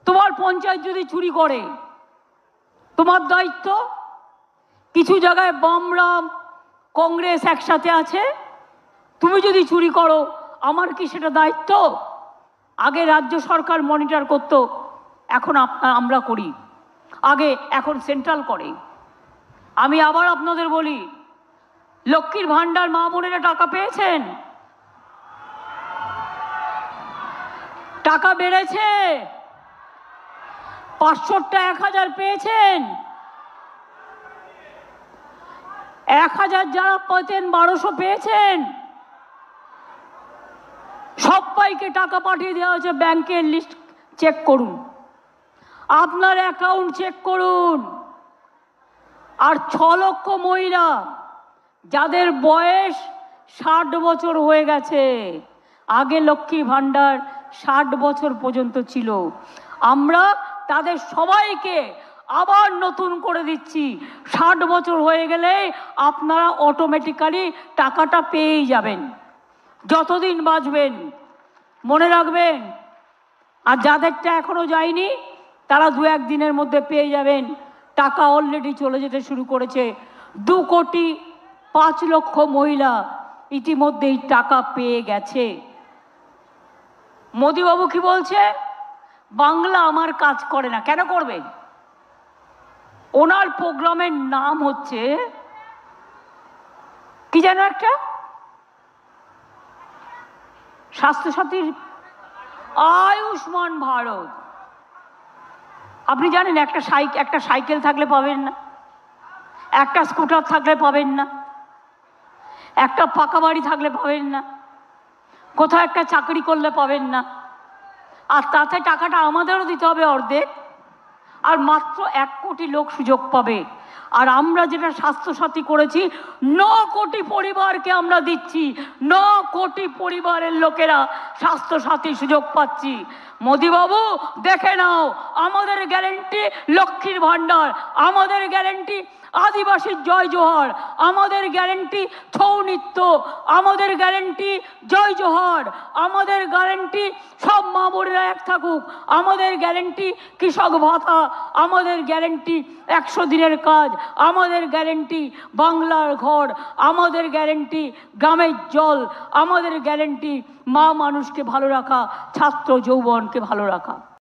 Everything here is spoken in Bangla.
তোমার পঞ্চায়েত যদি চুরি করে তোমার দায়িত্ব। কিছু জায়গায় বামরাম কংগ্রেস একসাথে আছে, তুমি যদি চুরি করো আমার কি সেটা দায়িত্ব? আগে রাজ্য সরকার মনিটর করত, এখন আমরা করি। আগে এখন সেন্ট্রাল করে। আমি আবার আপনাদের বলি, লক্ষ্মীর ভান্ডার মা বোনেরা টাকা পেয়েছেন? টাকা বেড়েছে? 500টা 1000 পেয়েছেন? 1000 যারা পেতেন 1200 পেয়েছেন? সবাইকে টাকা পাঠিয়ে দেওয়া হয়েছে। ব্যাংকের লিস্ট চেক করুন, আপনার অ্যাকাউন্ট চেক করুন। আর 6 লক্ষ মহিলা যাদের বয়স 60 বছর হয়ে গেছে, আগে লক্ষ্মীর ভান্ডার 60 বছর পর্যন্ত ছিল, আমরা তাদের সবাইকে আবার নতুন করে দিচ্ছি। 60 বছর হয়ে গেলে আপনারা অটোমেটিক্যালি টাকাটা পেয়েই যাবেন, যতদিন বাঁচবেন, মনে রাখবেন। আর যাদেরটা এখনো যায়নি তারা 2-1 দিনের মধ্যে পেয়ে যাবেন। টাকা অলরেডি চলে যেতে শুরু করেছে। 2,05,00,000 মহিলা ইতিমধ্যেই টাকা পেয়ে গেছে। মোদিবাবু কি বলছে? বাংলা আমার কাজ করে না। কেন করবে? ওনার প্রোগ্রামের নাম হচ্ছে কি যেন একটা, স্বাস্থ্যসাথীর আয়ুষ্মান ভারত। আপনি জানেন একটা সাইকেল থাকলে পাবেন না, একটা স্কুটার থাকলে পাবেন না, একটা পাকা বাড়ি থাকলে পাবেন না, কোথাও একটা চাকরি করলে পাবেন না। আর তাতে টাকাটা আমাদেরও দিতে হবে অর্ধেক। আর মাত্র 1 কোটি লোক সুযোগ পাবে। আর আমরা যেটা স্বাস্থ্যসাথী করেছি, 9 কোটি পরিবারকে আমরা দিচ্ছি। 9 কোটি পরিবারের লোকেরা স্বাস্থ্যসাথী সুযোগ পাচ্ছি। মোদিবাবু দেখে নাও, আমাদের গ্যারেন্টি লক্ষ্মীর ভান্ডার, আমাদের গ্যারেন্টি আদিবাসীর জয় জোহার, আমাদের গ্যারেন্টি ছৌ নৃত্য, আমাদের গ্যারেন্টি জয় জোহার, আমাদের গ্যারেন্টি সব মা বোনেরা এক থাকুক, আমাদের গ্যারেন্টি কৃষক ভাতা, আমাদের গ্যারেন্টি 100 দিনের কাজ, আমাদের গ্যারেন্টি বাংলার ঘর, আমাদের গ্যারেন্টি গ্রামের জল, আমাদের গ্যারেন্টি মা মানুষকে ভালো রাখা, ছাত্র যৌবনকে ভালো রাখা।